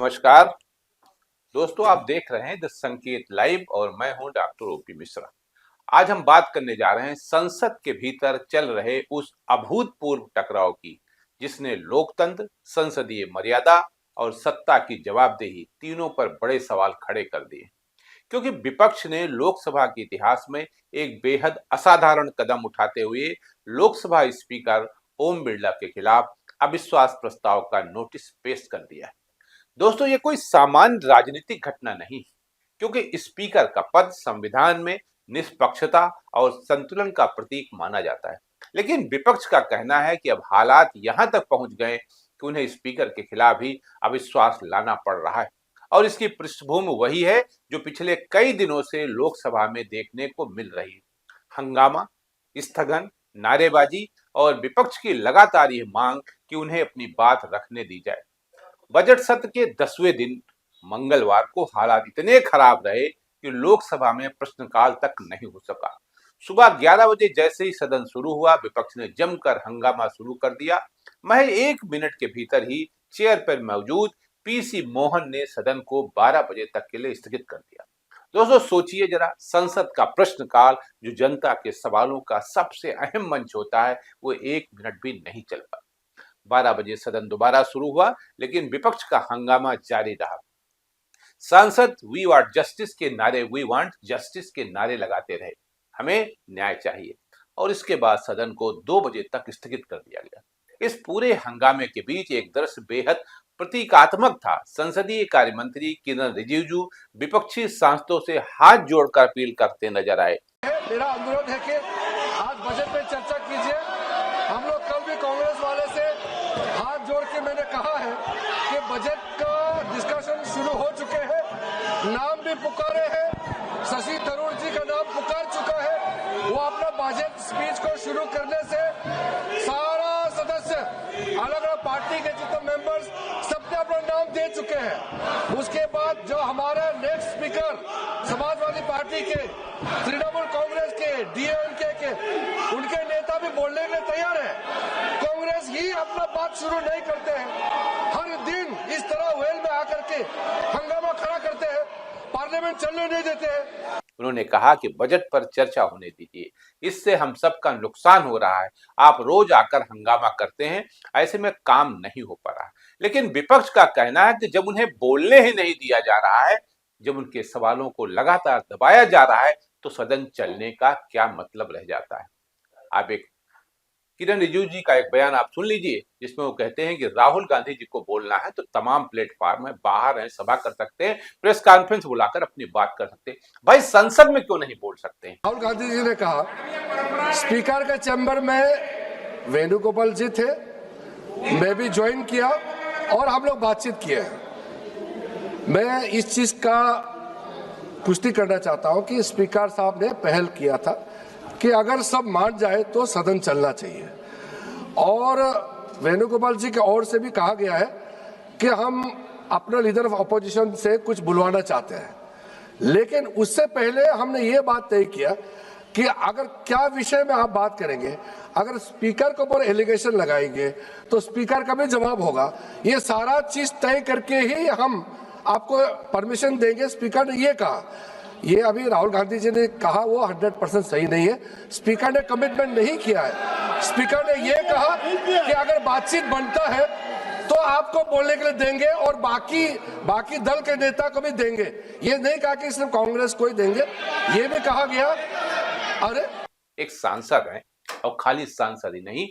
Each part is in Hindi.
नमस्कार दोस्तों, आप देख रहे हैं द संकेत लाइव और मैं हूं डॉक्टर ओपी मिश्रा। आज हम बात करने जा रहे हैं संसद के भीतर चल रहे उस अभूतपूर्व टकराव की, जिसने लोकतंत्र, संसदीय मर्यादा और सत्ता की जवाबदेही तीनों पर बड़े सवाल खड़े कर दिए। क्योंकि विपक्ष ने लोकसभा के इतिहास में एक बेहद असाधारण कदम उठाते हुए लोकसभा स्पीकर ओम बिरला के खिलाफ अविश्वास प्रस्ताव का नोटिस पेश कर दिया है। दोस्तों, ये कोई सामान्य राजनीतिक घटना नहीं है, क्योंकि स्पीकर का पद संविधान में निष्पक्षता और संतुलन का प्रतीक माना जाता है। लेकिन विपक्ष का कहना है कि अब हालात यहां तक पहुंच गए कि उन्हें स्पीकर के खिलाफ ही अविश्वास लाना पड़ रहा है। और इसकी पृष्ठभूमि वही है जो पिछले कई दिनों से लोकसभा में देखने को मिल रही है। हंगामा, स्थगन, नारेबाजी और विपक्ष की लगातार ये मांग कि उन्हें अपनी बात रखने दी जाए। बजट सत्र के 10वें दिन मंगलवार को हालात इतने खराब रहे कि लोकसभा में प्रश्नकाल तक नहीं हो सका। सुबह 11 बजे जैसे ही सदन शुरू हुआ, विपक्ष ने जमकर हंगामा शुरू कर दिया। महज 1 मिनट के भीतर ही चेयर पर मौजूद पीसी मोहन ने सदन को 12 बजे तक के लिए स्थगित कर दिया। दोस्तों, सोचिए जरा, संसद का प्रश्नकाल, जो जनता के सवालों का सबसे अहम मंच होता है, वो 1 मिनट भी नहीं चल पाया। 12 बजे सदन दोबारा शुरू हुआ, लेकिन विपक्ष का हंगामा जारी रहा। सांसद वी वांट जस्टिस के नारे, वी वांट जस्टिस के नारे लगाते रहे, हमें न्याय चाहिए। और इसके बाद सदन को 2 बजे तक स्थगित कर दिया गया। इस पूरे हंगामे के बीच एक दृश्य बेहद प्रतीकात्मक था। संसदीय कार्य मंत्री किरण रिजिजू विपक्षी सांसदों से हाथ जोड़कर अपील करते नजर आए। मेरा अनुरोध है कि आज बजट पे चर्चा कीजिए। हम लोग कल भी कांग्रेस वाले से हाथ जोड़ के मैंने कहा है कि बजट का डिस्कशन शुरू हो चुके हैं, नाम भी पुकारे हैं, शशि थरूर जी का नाम पुकार चुका है। वो अपना बजट स्पीच को शुरू करने से सारा सदस्य, अलग अलग पार्टी के जितने मेंबर्स, सबने अपना नाम दे चुके हैं। उसके बाद जो हमारे नेक्स्ट स्पीकर समाजवादी पार्टी के, तृणमूल कांग्रेस के, डीएमके के, उनके नेता भी बोलने के लिए तैयार है। कांग्रेस ही अपना बात शुरू नहीं करते हैं, हर दिन इस तरह वेल में आकर के हंगामा खड़ा करते हैं, पार्लियामेंट चलने नहीं देते हैं। उन्होंने कहा कि बजट पर चर्चा होने दीजिए, इससे हम सबका नुकसान हो रहा है। आप रोज आकर हंगामा करते हैं, ऐसे में काम नहीं हो पा रहा। लेकिन विपक्ष का कहना है कि जब उन्हें बोलने ही नहीं दिया जा रहा है, जब उनके सवालों को लगातार दबाया जा रहा है, तो सदन चलने का क्या मतलब रह जाता है। आप एक किरण रिजिजू जी का एक बयान आप सुन लीजिए, जिसमें वो कहते हैं कि राहुल गांधी जी को बोलना है तो तमाम प्लेटफॉर्म है, बाहर है, सभा कर सकते हैं, प्रेस कॉन्फ्रेंस बुलाकर अपनी बात कर सकते हैं। भाई, संसद में क्यों नहीं बोल सकते हैं? राहुल गांधी जी ने कहा, स्पीकर के चैम्बर में वेणुगोपाल जी थे, मैं भी ज्वाइन किया और हम लोग बातचीत किए। मैं इस चीज का पुष्टि करना चाहता हूं कि स्पीकर साहब ने पहल किया था कि अगर सब मान जाए तो सदन चलना चाहिए। और वेणुगोपाल जी की ओर से भी कहा गया है कि हम अपने लीडर ऑफ अपोजिशन से कुछ बुलवाना चाहते हैं। लेकिन उससे पहले हमने ये बात तय किया कि अगर क्या विषय में आप बात करेंगे, अगर स्पीकर के ऊपर एलिगेशन लगाएंगे तो स्पीकर का भी जवाब होगा। ये सारा चीज तय करके ही हम आपको परमिशन देंगे। स्पीकर ने ये कहा, ये अभी राहुल गांधी जी ने कहा वो 100% सही नहीं है। स्पीकर ने कमिटमेंट नहीं किया है। स्पीकर ने ये कहा कि अगर बातचीत बनता है तो आपको बोलने के लिए देंगे और बाकी दल के नेता को भी देंगे। ये नहीं कहा कि सिर्फ कांग्रेस को ही देंगे, ये भी कहा गया। अरे, एक सांसद है, और खाली सांसद ही नहीं,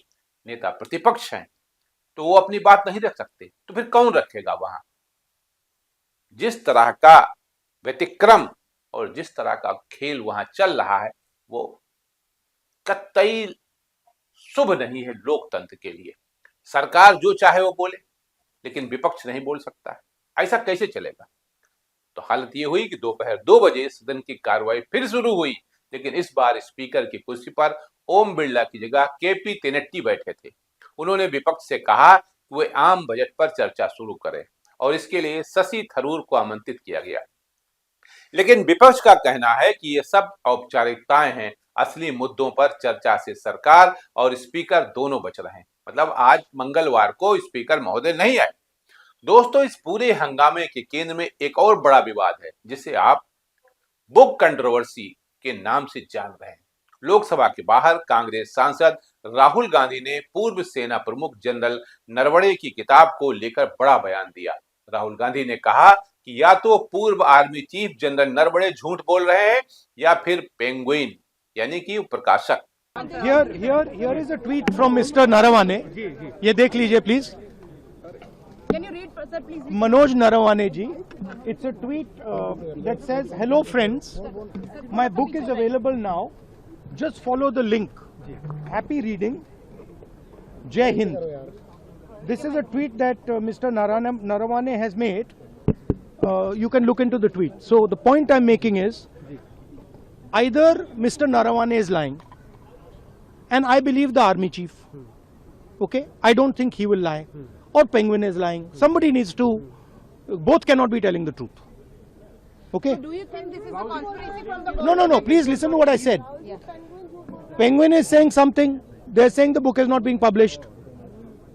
नेता प्रतिपक्ष हैं, तो वो अपनी बात नहीं रख सकते, तो फिर कौन रखेगा वहां? जिस तरह का व्यतिक्रम और जिस तरह का खेल वहां चल रहा है, वो कतई शुभ नहीं है लोकतंत्र के लिए। सरकार जो चाहे वो बोले, लेकिन विपक्ष नहीं बोल सकता है। ऐसा कैसे चलेगा? तो हालत ये हुई कि दोपहर 2 बजे सदन की कार्रवाई फिर शुरू हुई, लेकिन इस बार स्पीकर की कुर्सी पर ओम बिरला की जगह केपी तेनेट्टी बैठे थे। उन्होंने विपक्ष से कहा कि वे आम बजट पर चर्चा शुरू करें, और इसके लिए शशि थरूर को आमंत्रित किया गया। लेकिन विपक्ष का कहना है कि ये सब औपचारिकताएं हैं, असली मुद्दों पर चर्चा से सरकार और स्पीकर दोनों बच रहे हैं। मतलब आज मंगलवार को स्पीकर महोदय नहीं आए। दोस्तों, इस पूरे हंगामे के केंद्र में एक और बड़ा विवाद है जिसे आप बुक कंट्रोवर्सी के नाम से जान रहे हैं। लोकसभा के बाहर कांग्रेस सांसद राहुल गांधी ने पूर्व सेना प्रमुख जनरल नरवणे की किताब को लेकर बड़ा बयान दिया। राहुल गांधी ने कहा कि या तो पूर्व आर्मी चीफ जनरल नरवणे झूठ बोल रहे हैं या फिर पेंगुइन यानी कि प्रकाशक। Here is a tweet from Mr. Narawane. ये देख लीजिए please. Can you read, sir, please? Manoj Narawane ji. It's a tweet that says, "Hello friends, my book is available now. Just follow the link. Happy reading. Jai Hind." This is a tweet that Mr. Narawane has made. You can look into the tweet. So the point I'm making is, either Mr. Narawane is lying, and I believe the army chief. Okay, I don't think he will lie, or Penguin is lying. Somebody needs to. Both cannot be telling the truth. Okay. Do you think this is a conspiracy from the No. Please listen to what I said. Penguin is saying something. They're saying the book is not being published.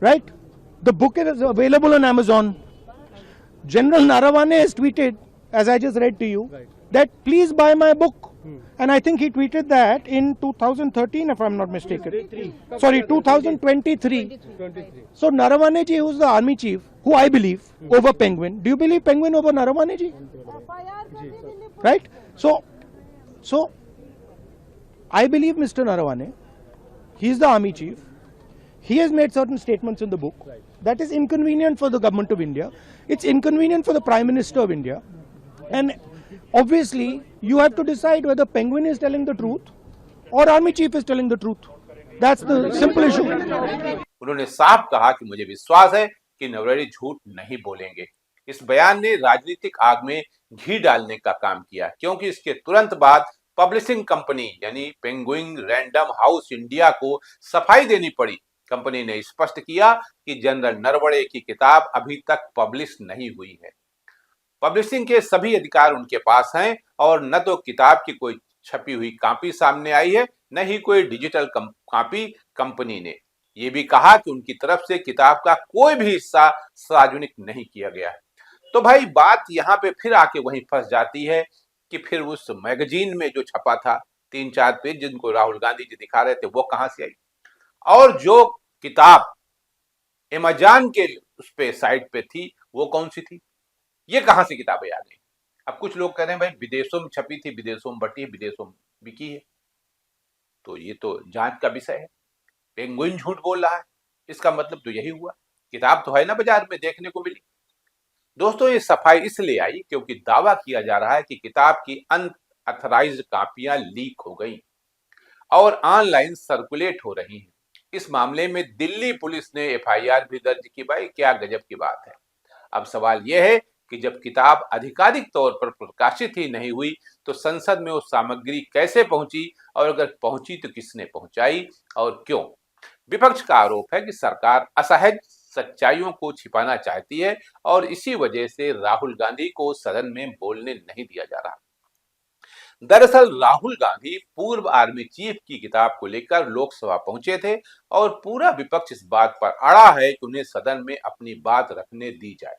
Right? The book is available on Amazon. General Narawane has tweeted, as I just read to you, that please buy my book. And I think he tweeted that in 2013, if I'm not mistaken. Sorry, 2023. So Narawane ji, who's the army chief, who I believe, over Penguin. Do you believe Penguin over Narawane ji? Right? So I believe Mr. Narawane. He's the army chief. He has made certain statements in the book that is inconvenient for the government of India. It's inconvenient for the Prime Minister of India. And obviously, you have to decide whether Penguin is telling the truth or Army Chief is telling the truth. That's the simple issue. उन्होंने साफ कहा कि मुझे विश्वास है कि नरवणे झूठ नहीं बोलेंगे। इस बयान ने राजनीतिक आग में घी डालने का काम किया, क्योंकि इसके तुरंत बाद पब्लिशिंग कंपनी यानी पेंगुइन रैंडम हाउस इंडिया को सफाई देनी पड़ी। कंपनी ने स्पष्ट किया कि जनरल नरवणे की किताब अभी तक पब्लिश नहीं हुई है। पब्लिशिंग के सभी अधिकार उनके पास हैं और न तो किताब की कोई छपी हुई कॉपी सामने आई है, न ही कोई डिजिटल कॉपी कंपनी ने। यह भी कहा कि उनकी तरफ से किताब का कोई भी हिस्सा सार्वजनिक नहीं किया गया। तो भाई बात यहाँ पे फिर आके वहीं फंस जाती है कि फिर उस मैगजीन में जो छपा था 3-4 पेज जिनको राहुल गांधी जी दिखा रहे थे वो कहां से आई, और जो किताब अमेज़न के उस पे साइट पे थी वो कौन सी थी, ये कहां से किताबें आ गई। अब कुछ लोग कह रहे हैं भाई विदेशों में छपी थी, विदेशों में बटी है, विदेशों में बिकी है, तो ये तो जांच का विषय है। पेंगुइन झूठ बोल रहा है, इसका मतलब तो यही हुआ, किताब तो है ना बाजार में देखने को मिली। दोस्तों, ये सफाई इसलिए आई क्योंकि दावा किया जा रहा है कि किताब की अनऑथराइज्ड कॉपियां लीक हो गई और ऑनलाइन सर्कुलेट हो रही हैं। इस मामले में दिल्ली पुलिस ने एफआईआर भी दर्ज की। भाई क्या गजब की बात है। अब सवाल यह है कि जब किताब आधिकारिक तौर पर प्रकाशित ही नहीं हुई तो संसद में वो सामग्री कैसे पहुंची, और अगर पहुंची तो किसने पहुंचाई और क्यों। विपक्ष का आरोप है कि सरकार असहज सच्चाइयों को छिपाना चाहती है और इसी वजह से राहुल गांधी को सदन में बोलने नहीं दिया जा रहा। दरअसल राहुल गांधी पूर्व आर्मी चीफ की किताब को लेकर लोकसभा पहुंचे थे और पूरा विपक्ष इस बात पर अड़ा है कि उन्हें सदन में अपनी बात रखने दी जाए,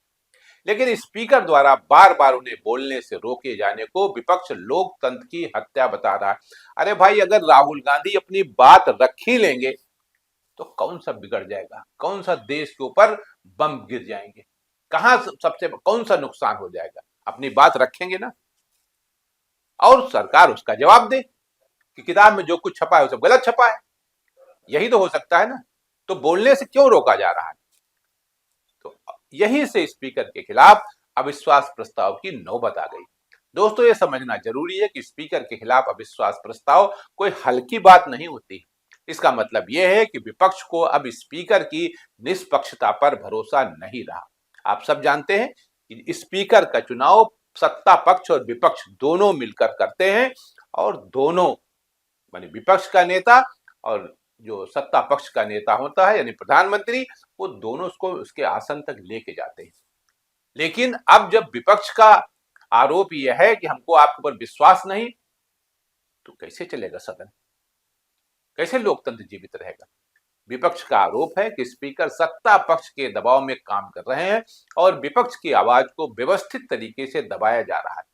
लेकिन स्पीकर द्वारा बार बार उन्हें बोलने से रोके जाने को विपक्ष लोकतंत्र की हत्या बता रहा है। अरे भाई, अगर राहुल गांधी अपनी बात रख ही लेंगे तो कौन सा बिगड़ जाएगा, कौन सा देश के ऊपर बम गिर जाएंगे, कहां सबसे कौन सा नुकसान हो जाएगा। अपनी बात रखेंगे ना, और सरकार उसका जवाब दे कि किताब में जो कुछ छपा है वो सब गलत छपा है। यही तो हो सकता है ना, तो बोलने से क्यों रोका जा रहा है। तो यही से स्पीकर के खिलाफ अविश्वास प्रस्ताव की नौबत आ गई। दोस्तों, ये समझना जरूरी है कि स्पीकर के खिलाफ अविश्वास प्रस्ताव कोई हल्की बात नहीं होती। इसका मतलब यह है कि विपक्ष को अब स्पीकर की निष्पक्षता पर भरोसा नहीं रहा। आप सब जानते हैं कि स्पीकर का चुनाव सत्ता पक्ष और विपक्ष दोनों मिलकर करते हैं, और दोनों माने विपक्ष का नेता और जो सत्ता पक्ष का नेता होता है यानी प्रधानमंत्री, वो दोनों उसको उसके आसन तक लेके जाते हैं। लेकिन अब जब विपक्ष का आरोप यह है कि हमको आपके ऊपर विश्वास नहीं, तो कैसे चलेगा सदन, कैसे लोकतंत्र जीवित रहेगा। विपक्ष का आरोप है कि स्पीकर सत्ता पक्ष के दबाव में काम कर रहे हैं और विपक्ष की आवाज को व्यवस्थित तरीके से दबाया जा रहा है।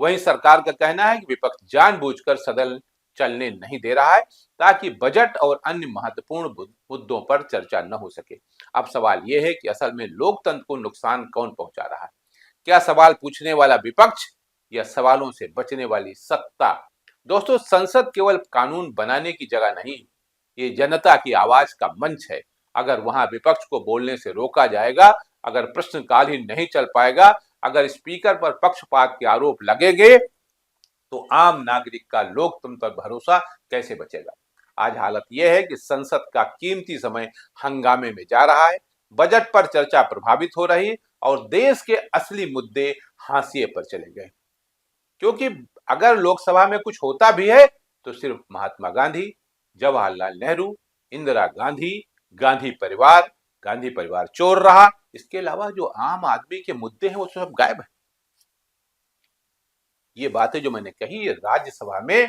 वहीं सरकार का कहना है कि विपक्ष जानबूझकर सदन चलने नहीं दे रहा है ताकि बजट और अन्य महत्वपूर्ण मुद्दों पर चर्चा न हो सके। अब सवाल यह है कि असल में लोकतंत्र को नुकसान कौन पहुंचा रहा है? क्या सवाल पूछने वाला विपक्ष या सवालों से बचने वाली सत्ता? दोस्तों, संसद केवल कानून बनाने की जगह नहीं, ये जनता की आवाज का मंच है। अगर वहां विपक्ष को बोलने से रोका जाएगा, अगर प्रश्नकाल ही नहीं चल पाएगा, अगर स्पीकर पर पक्षपात के आरोप लगेंगे, तो आम नागरिक का लोकतंत्र पर भरोसा कैसे बचेगा? आज हालत यह है कि संसद का कीमती समय हंगामे में जा रहा है, बजट पर चर्चा प्रभावित हो रही और देश के असली मुद्दे हाशिए पर चले गए। क्योंकि अगर लोकसभा में कुछ होता भी है तो सिर्फ महात्मा गांधी, जवाहरलाल नेहरू, इंदिरा गांधी, गांधी परिवार चोर रहा। इसके अलावा जो आम आदमी के मुद्दे हैं वो सब गायब है। ये बातें जो मैंने कही ये राज्यसभा में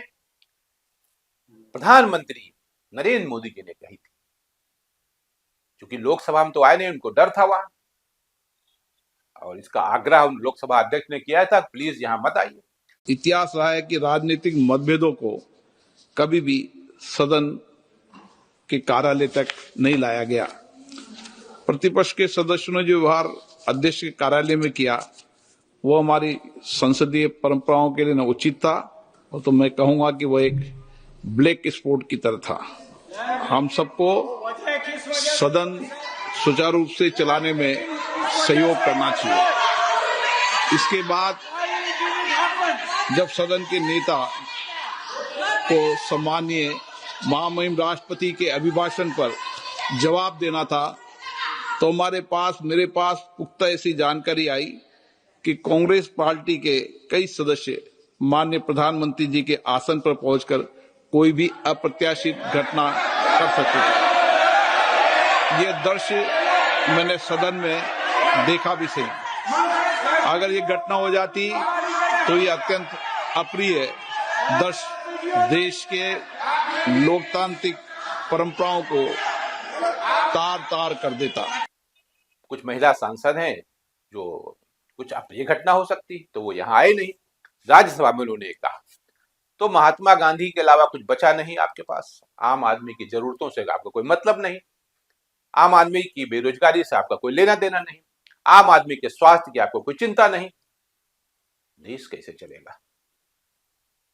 प्रधानमंत्री नरेंद्र मोदी जी ने कही थी, क्योंकि लोकसभा में तो आए नहीं, उनको डर था वहां, और इसका आग्रह लोकसभा अध्यक्ष ने किया था, प्लीज यहां मत आइए। इतिहास रहा है कि राजनीतिक मतभेदों को कभी भी सदन के कार्यालय तक नहीं लाया गया। प्रतिपक्ष के सदस्यों ने जो व्यवहार अध्यक्ष के कार्यालय में किया वो हमारी संसदीय परंपराओं के लिए न उचित था, और तो मैं कहूंगा कि वो एक ब्लैक स्पॉट की तरह था। हम सबको सदन सुचारू रूप से चलाने में सहयोग करना चाहिए। इसके बाद जब सदन के नेता को सम्मानीय महामहिम राष्ट्रपति के अभिभाषण पर जवाब देना था, तो मेरे पास पुख्ता ऐसी जानकारी आई कि कांग्रेस पार्टी के कई सदस्य माननीय प्रधानमंत्री जी के आसन पर पहुंचकर कोई भी अप्रत्याशित घटना कर सकते थे। ये दृश्य मैंने सदन में देखा भी सही। अगर ये घटना हो जाती तो ये अत्यंत अप्रिय दृश्य देश के लोकतांत्रिक परंपराओं को तार तार कर देता। कुछ महिला सांसद हैं जो कुछ अप्रिय घटना हो सकती तो वो यहाँ आए नहीं, राज्यसभा में उन्होंने कहा। तो महात्मा गांधी के अलावा कुछ बचा नहीं आपके पास। आम आदमी की जरूरतों से आपका कोई मतलब नहीं, आम आदमी की बेरोजगारी से आपका कोई लेना देना नहीं, आम आदमी के स्वास्थ्य की आपको कोई चिंता नहीं। देश कैसे चलेगा?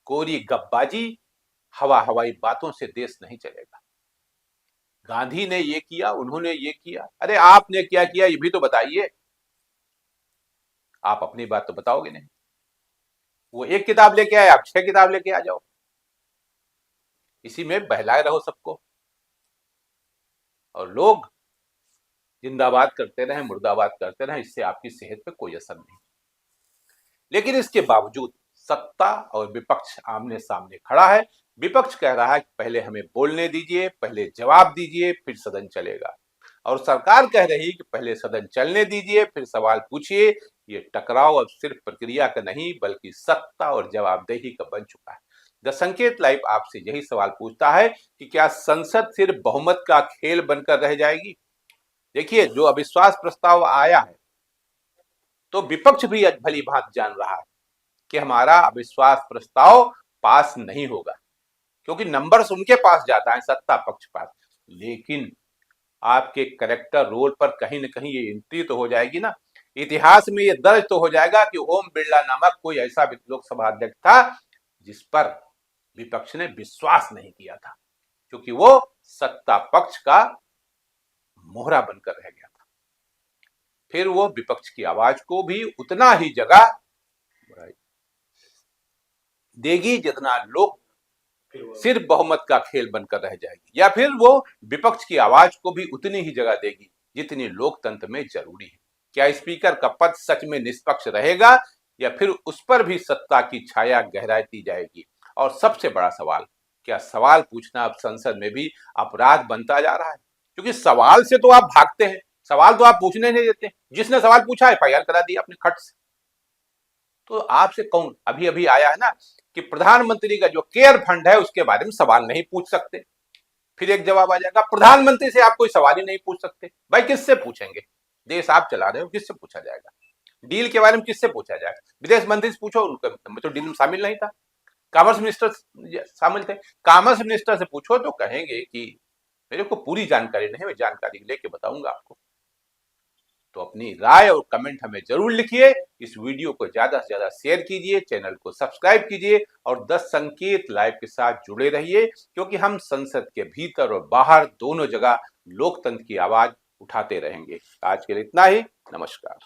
कोरी गप्पाबाजी, हवाई बातों से देश नहीं चलेगा। गांधी ने ये किया, उन्होंने ये किया, अरे आपने क्या किया ये भी तो बताइए। आप अपनी बात तो बताओगे नहीं। वो एक किताब लेके आए, आप 6 किताब लेके आ जाओ, इसी में बहलाए रहो सबको, और लोग जिंदाबाद करते रहे, मुर्दाबाद करते रहे, इससे आपकी सेहत पे कोई असर नहीं। लेकिन इसके बावजूद सत्ता और विपक्ष आमने सामने खड़ा है। विपक्ष कह रहा है कि पहले हमें बोलने दीजिए, पहले जवाब दीजिए, फिर सदन चलेगा, और सरकार कह रही है कि पहले सदन चलने दीजिए, फिर सवाल पूछिए। ये टकराव अब सिर्फ प्रक्रिया का नहीं बल्कि सत्ता और जवाबदेही का बन चुका है। द संकेत लाइव आपसे यही सवाल पूछता है कि क्या संसद सिर्फ बहुमत का खेल बनकर रह जाएगी? देखिए, जो अविश्वास प्रस्ताव आया है तो विपक्ष भी भली भांति जान रहा है कि हमारा अविश्वास प्रस्ताव पास नहीं होगा, क्योंकि नंबर्स उनके पास जाता है, सत्ता पक्ष पास। लेकिन आपके करेक्टर रोल पर कहीं न कहीं ये एंट्री तो हो जाएगी ना, इतिहास में ये दर्ज तो हो जाएगा कि ओम बिरला नामक कोई ऐसा लोकसभा अध्यक्ष था जिस पर विपक्ष ने विश्वास नहीं किया था, क्योंकि वो सत्ता पक्ष का मोहरा बनकर रह गया था। फिर वो विपक्ष की आवाज को भी उतना ही जगह देगी जितना लोग सिर्फ बहुमत का खेल बनकर रह जाएगी, या फिर वो विपक्ष की आवाज को भी उतनी ही जगह देगी जितनी लोकतंत्र में जरूरी है। क्या स्पीकर का पद सच में निष्पक्ष रहेगा या फिर उस पर भी सत्ता की छाया गहराती जाएगी? और सबसे बड़ा सवाल, क्या सवाल पूछना अब संसद में भी अपराध बनता जा रहा है? क्योंकि सवाल से तो आप भागते हैं, सवाल तो आप पूछने नहीं देते। जिसने सवाल पूछा एफआईआर करा दी आपने खट से। तो आपसे कौन, अभी अभी आया है ना कि प्रधानमंत्री का जो केयर फंड है उसके बारे में सवाल नहीं पूछ सकते। फिर एक जवाब आ जाएगा प्रधानमंत्री से आप कोई सवाल ही नहीं पूछ सकते। भाई किससे पूछेंगे? देश आप चला रहे हो, किससे पूछा जाएगा? डील के बारे में किससे पूछा जाएगा? विदेश मंत्री से पूछो, उनका मैं तो डील में शामिल नहीं था। कॉमर्स मिनिस्टर शामिल थे, कॉमर्स मिनिस्टर से पूछो तो कहेंगे कि मेरे को पूरी जानकारी नहीं, मैं जानकारी लेके बताऊंगा आपको। तो अपनी राय और कमेंट हमें जरूर लिखिए। इस वीडियो को ज्यादा से ज्यादा शेयर कीजिए, चैनल को सब्सक्राइब कीजिए और 10 संकेत लाइव के साथ जुड़े रहिए, क्योंकि हम संसद के भीतर और बाहर दोनों जगह लोकतंत्र की आवाज उठाते रहेंगे। आज के लिए इतना ही। नमस्कार।